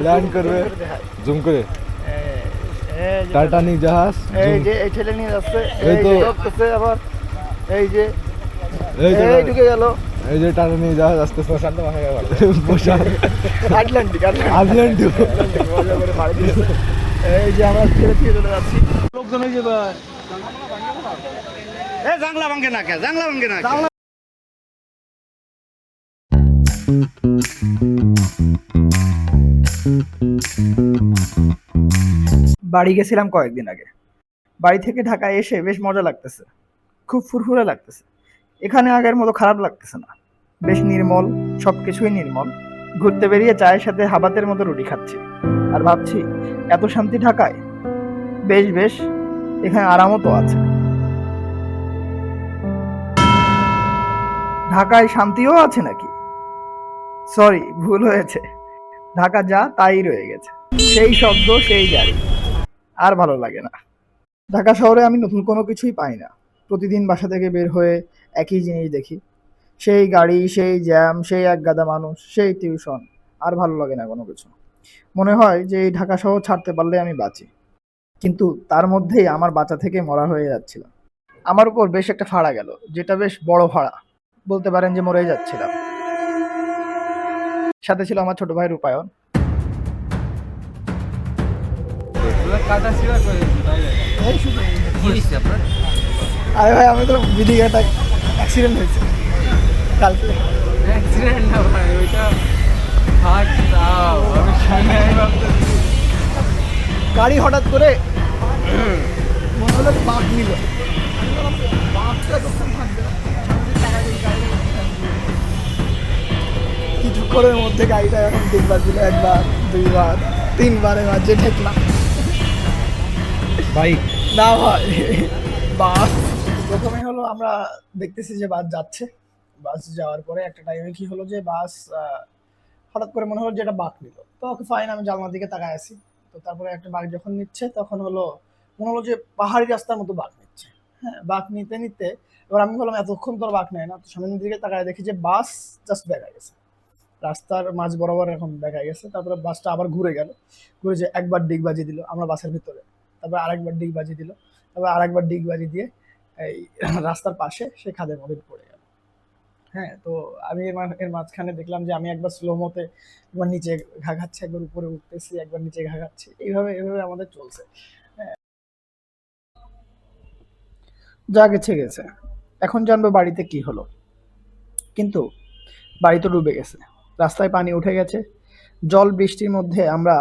Land করবে zoom করে Titanic জাহাজ এই যে এই ঠেলে নিয়ে যাচ্ছে, এই এই তো। যে ঢুকতেছে আবার, এই যে এই যে এই ঢুকে গেল। এই যে টাইটানিক জাহাজ আস্তে আস্তে প্রশান্ত মহাসাগর আটলান্টিক আটলান্টিক মজা করে মারি দিয়েছে। এই যে আমরা ছেড়ে দিয়ে চলে যাচ্ছি। লোকজন এই যে জাংলা ভাঙ্গে না কে জাংলা ভাঙ্গে না বাড়ি গেছিলাম কয়েকদিন আগে। বাড়ি থেকে ঢাকায় এসে বেশ মজা লাগতেছে, খুব ফুরফুরে লাগতেছে। এখানে আগের মতো খারাপ লাগতেছে না, বেশ নির্মল, সবকিছুই নির্মল। ঘুরতে বেরিয়ে চায়ের সাথে হাবাতের মতো রুটি খাচ্ছি আর ভাবছি এত শান্তি ঢাকায়। বেশ বেশ, এখানে আরামও তো আছে। ঢাকায় শান্তিও আছে নাকি? সরি, ভুল হয়েছে। ঢাকা যা তাই রয়ে গেছে, সেই শব্দ সেই গাড়ি, আর ভালো লাগে না। ঢাকা শহরে আমি নতুন কোনো কিছুই পাই না। প্রতিদিন বাসা থেকে বের হয়ে একই জিনিস দেখি, সেই গাড়ি, সেই জ্যাম, সেই একগাদা মানুষ, সেই টিউশন। আর ভালো লাগে না কোনো কিছু। মনে হয় যে এই ঢাকা শহর ছাড়তে পারলে আমি বাঁচি, কিন্তু তার মধ্যেই আমার বাঁচা থেকে মরা হয়ে যাচ্ছিল। আমার উপর বেশ একটা ভাড়া গেল, যেটা বেশ বড় ভাড়া, বলতে পারেন যে মরেই যাচ্ছিলাম। সাথে ছিল আমার ছোট ভাই রূপায়ণ। এই শুধু আরে ভাই, আমি তো বিধিঘাটা অ্যাক্সিডেন্ট হয়েছে কালকে। গাড়ি হঠাৎ করে মনে হলো বাঁক নিল। কিছুক্ষণের মধ্যে গাড়িটা এখন তিনবার দিল, একবার, দুইবার, তিনবারের মাঝে ঠেকলাম। বাইক না ভাই, বাস। প্রথমে হলো আমরা দেখতেছি যে বাস যাচ্ছে। বাস যাওয়ার পরে একটা টাইমে কি হলো যে বাস হঠাৎ করে মনে হলো যে এটা বাঁক নিল। তো ওকে ফাইন, আমি জানলার দিকে তাকায় আছি। তো তারপরে একটা বাঁক যখন নিচ্ছে তখন হলো মনে হলো যে পাহাড়ি রাস্তার মতো বাঁক নিচ্ছে। হ্যাঁ, বাঁক নিতে নিতে এবার আমি বললাম এতক্ষণ তোর বাঁক নেয় না। তো সামনের দিকে তাকায় দেখি যে বাস জাস্ট দেখা গেছে, রাস্তার মাঝ বরাবর এখন দেখা গেছে। তারপরে বাসটা আবার ঘুরে গেল, ঘুরে যে একবার ডিগবাজি দিল আমরা বাসের ভিতরে, তারপর আরেকবার ডিগবাজি দিল, তারপর আরেকবার ডিগবাজি দিয়ে এই রাস্তার পাশে সে খাদের মধ্যে পড়ে গেল। হ্যাঁ, তো আমি এর মাঝখানে দেখলাম যে আমি একবার স্লোমোতে একবার নিচে ঘা খাচ্ছি, একবার উপরে উঠতেছি, একবার নিচে ঘা খাচ্ছি, এইভাবে এইভাবে আমাদের চলছে। হ্যাঁ, যা গেছে গেছে, এখন জানবো বাড়িতে কি হলো। কিন্তু বাড়ি তো ডুবে গেছে, রাস্তায় পানি উঠে গেছে। জল বৃষ্টির মধ্যে আমরা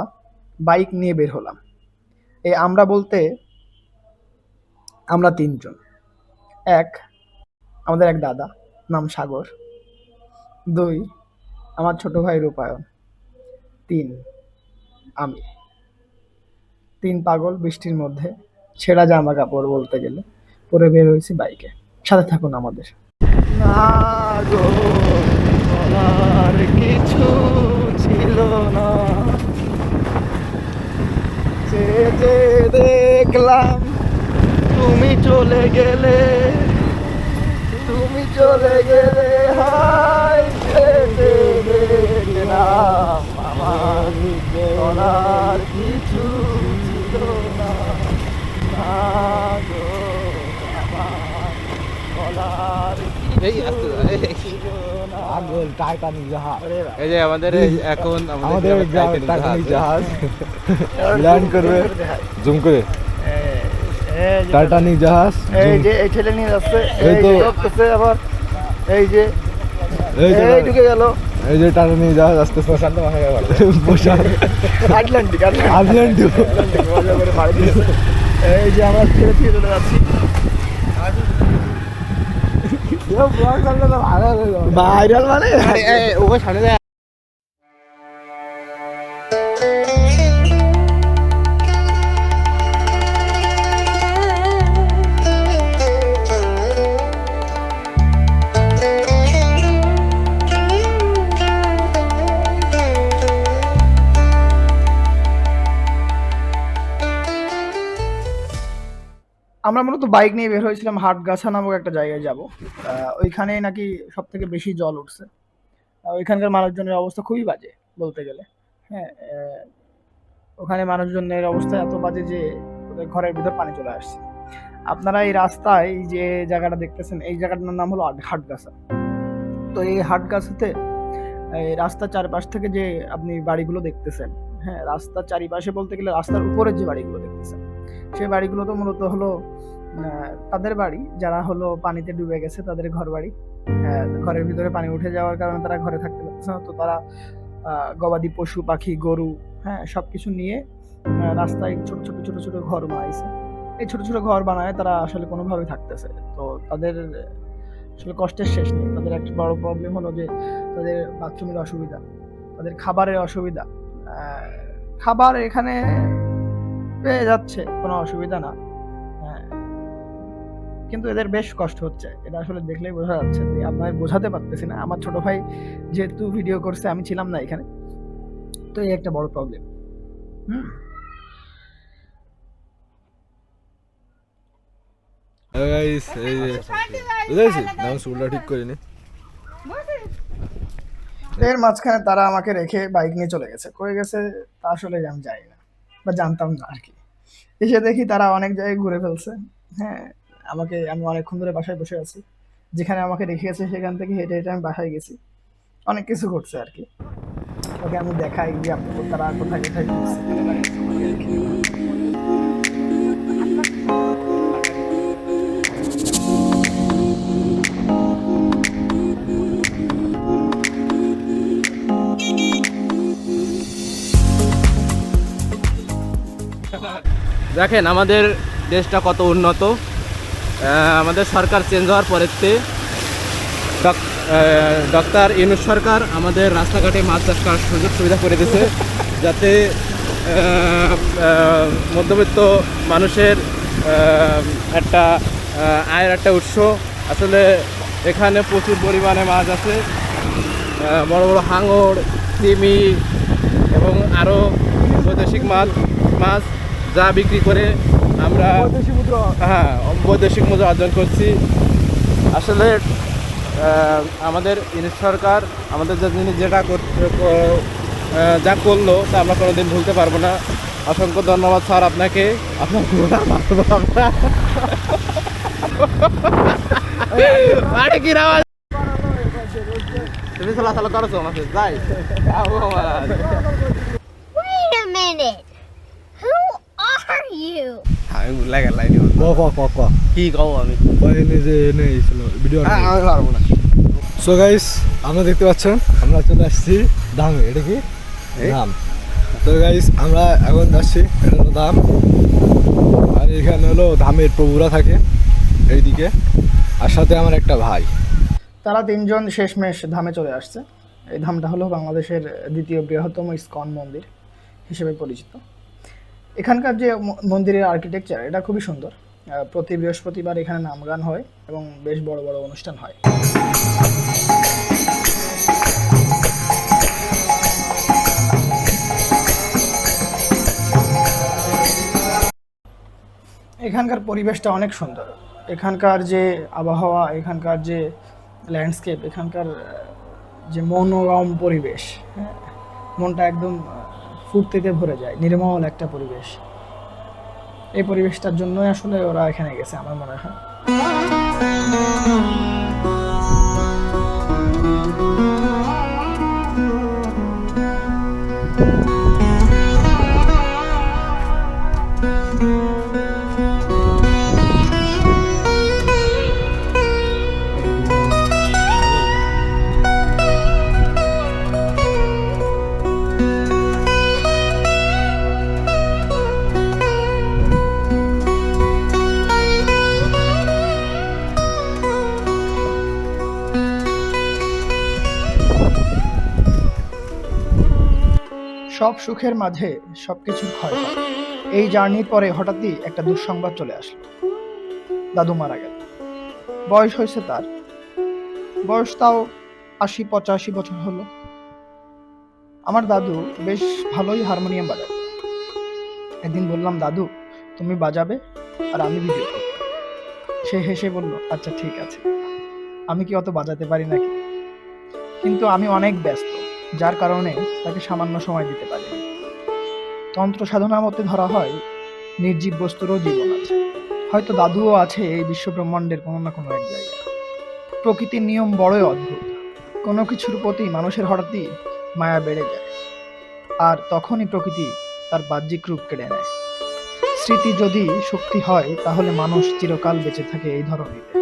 বাইক নিয়ে বের হলাম। এই আমরা বলতে আমরা তিনজন। এক, আমাদের এক দাদা, নাম সাগর। দুই, আমার ছোট ভাই রূপায়ণ। তিন, আমি। তিন পাগল বৃষ্টির মধ্যে ছেঁড়া জামা কাপড় বলতে গেলে পরে বের হয়েছি বাইকে। সাথে থাকুন আমাদের। না গো, বলার কিছু ছিল না, চেয়ে চেয়ে দেখলাম তুমি চলে গেলে, তুমি চলে গেলে, হায় চেয়ে চেয়ে দেখলাম আমার বলার কিছু ছিল না। না গো, আমার বলার কিছু ছিল না। আগল টাইটানিক জাহাজ। এই যে আমাদের এখন আমাদের গ্রামের টাইটানিক জাহাজ ল্যান্ড করবে জুম করে টাইটানিক জাহাজ এই যে এই ঠেলে নিয়ে যাচ্ছে, এই এই তো। যে ঢুকতেছে আবার, এই যে এই যে এই ঢুকে গেল। এই যে টাইটানিক জাহাজ আস্তে আস্তে প্রশান্ত মহাসাগর আটলান্টিক আটলান্টিক মজা করে মারি দিয়েছে। এই যে আমরা ছেড়ে দিয়ে চলে যাচ্ছি। ভাইরাল মানে ওকে সামনে যায়। আমরা মূলত বাইক নিয়ে বের হয়েছিলাম হাটগাছা নামক একটা জায়গায় যাব। ওইখানে নাকি সব থেকে বেশি জল উঠছে। ওইখানকার মানুষজনের অবস্থা খুবই বাজে বলতে গেলে। হ্যাঁ, ওখানে মানুষজনের অবস্থা এত বাজে যে ওদের ঘরের ভিতর পানি চলে আসছে। আপনারা এই রাস্তায় এই যে জায়গাটা দেখতেছেন, এই জায়গাটার নাম হলো হাটগাছা। তো এই হাটগাছাতে এই রাস্তার চারপাশ থেকে যে আপনি বাড়িগুলো দেখতেছেন, হ্যাঁ, রাস্তার চারিপাশে বলতে গেলে রাস্তার উপরে যে বাড়িগুলো দেখতেছেন, সেই বাড়িগুলো তো মূলত হলো তাদের বাড়ি যারা হলো পানিতে ডুবে গেছে, তাদের ঘর বাড়ি। ঘরের ভিতরে পানি উঠে যাওয়ার কারণে তারা ঘরে থাকতে পারতেছে না, তো তারা গবাদি পশু পাখি গরু, হ্যাঁ, সবকিছু নিয়ে রাস্তায় ছোট ছোট ছোট ছোট ঘর বানাইছে। এই ছোট ছোট ঘর বানায় তারা আসলে কোনোভাবে থাকতেছে। তো তাদের আসলে কষ্টের শেষ নেই। তাদের একটা বড় প্রবলেম হলো যে তাদের বাথরুমের অসুবিধা, তাদের খাবারের অসুবিধা। খাবার এখানে পেয়ে যাচ্ছে, কোনো অসুবিধা না, হ্যাঁ, কিন্তু এদের বেশ কষ্ট হচ্ছে। এটা আসলে দেখলেই বোঝা যাচ্ছে, যে আপনার বোঝাতে পারতেছি না। আমার ছোট ভাই যেহেতু ভিডিও করছে, আমি ছিলাম না এখানে, তো এই একটা বড় প্রবলেম। হুম। গাইস এই যে বুঝেছি না, চুলটা ঠিক করিনি। এর মাঝখানে তারা আমাকে রেখে বাইক নিয়ে চলে গেছে। কই গেছে তা আসলে আমি জানি না, বা জানতাম না আর কি। এসে দেখি তারা অনেক জায়গায় ঘুরে ফেলছে। হ্যাঁ, আমি অনেকক্ষণ ধরে বাসায় বসে আছি। যেখানে আমাকে রেখে গেছে সেখান থেকে হেঁটে হেঁটে আমি বাসায় গেছি। অনেক কিছু ঘটছে আর কি। ওকে আমি দেখাই যে আপনাদের তারা কোথায় কোথায় ঘুরছে। দেখেন আমাদের দেশটা কত উন্নত। আমাদের সরকার চেঞ্জ হওয়ার পরেতে ডক্টর ইউনূস সরকার আমাদের রাস্তাঘাটে মাছ চাষ করার সুযোগ সুবিধা করে দিয়েছে, যাতে মধ্যবিত্ত মানুষের একটা আয়ের একটা উৎস। আসলে এখানে প্রচুর পরিমাণে মাছ আছে, বড় বড় হাঙর, তিমি এবং আরও বৈদেশিক মাছ যা বিক্রি করে আমরা বৈদেশিক মুদ্রা অর্জন করছি। আসলে আমাদের ইউনিট সরকার আমাদের জিনিস যা করলো তা আমরা কোনোদিন ভুলতে পারবো না। অসংখ্য ধন্যবাদ স্যার আপনাকে। আপনার তুমি চলাচল করছো আমাকে যাই। Wait a minute. Who are you? আমি ভুলে গেলাই কি কও আমি ভিডিও আমি পারবো না। সো গাইস আমরা দেখতে পাচ্ছেন আমরা চলে আসছি ধামে। এটা কি ধাম? তো গাইস আমরা এখন যাচ্ছি, এটা হলো ধাম। আর এখানে হলো ধামের প্রভুরা থাকে এইদিকে, আর সাথে আমার একটা ভাই। তারা তিনজন শেষমেশ ধামে চলে আসছে। এই ধামটা হলো বাংলাদেশের দ্বিতীয় বৃহত্তম ইসকন মন্দির হিসেবে পরিচিত। এখানকার যে মন্দিরের আর্কিটেকচার, এটা খুবই সুন্দর। প্রতি বৃহস্পতিবার এখানে নামগান হয় এবং বেশ বড় বড় অনুষ্ঠান হয়। এখানকার পরিবেশটা অনেক সুন্দর। এখানকার যে আবহাওয়া, এখানকার যে ল্যান্ডস্কেপ, এখানকার যে মনোরম পরিবেশ, হ্যাঁ, মনটা একদম ফুর্তিতে ভরে যায়। নির্মল একটা পরিবেশ। এই পরিবেশটার জন্যই আসলে ওরা এখানে গেছে আমার মনে হয়। সব সুখের মাঝে সবকিছুর ক্ষয় হয়। এই জার্নির পরে হঠাৎই একটা দুঃসংবাদ চলে আসলো। দাদু মারা গেল। বয়স হয়েছে তার, বয়স তাও ৮০-৮৫ বছর হলো। আমার দাদু বেশ ভালোই হারমোনিয়াম বাজায়। একদিন বললাম, দাদু তুমি বাজাবে আর আমি ভিডিও করব। সে হেসে বলল, আচ্ছা ঠিক আছে। আমি কি অত বাজাতে পারি নাকি? কিন্তু আমি অনেক ব্যস্ত, যার কারণে তাকে সামান্য সময় দিতে পারে। তন্ত্র সাধনা মতে ধরা হয় নির্জীব বস্তুরও জীবন আছে, হয়তো দাদুও আছে এই বিশ্বব্রহ্মাণ্ডের কোনো না কোনো এক জায়গায়। প্রকৃতির নিয়ম বড়ই অদ্ভুত, কোনো কিছুর প্রতি মানুষের হঠাৎই মায়া বেড়ে যায়, আর তখনই প্রকৃতি তার বাহ্যিক রূপ কেড়ে নেয়। স্মৃতি যদি শক্তি হয় তাহলে মানুষ চিরকাল বেঁচে থাকে এই ধরনীতে।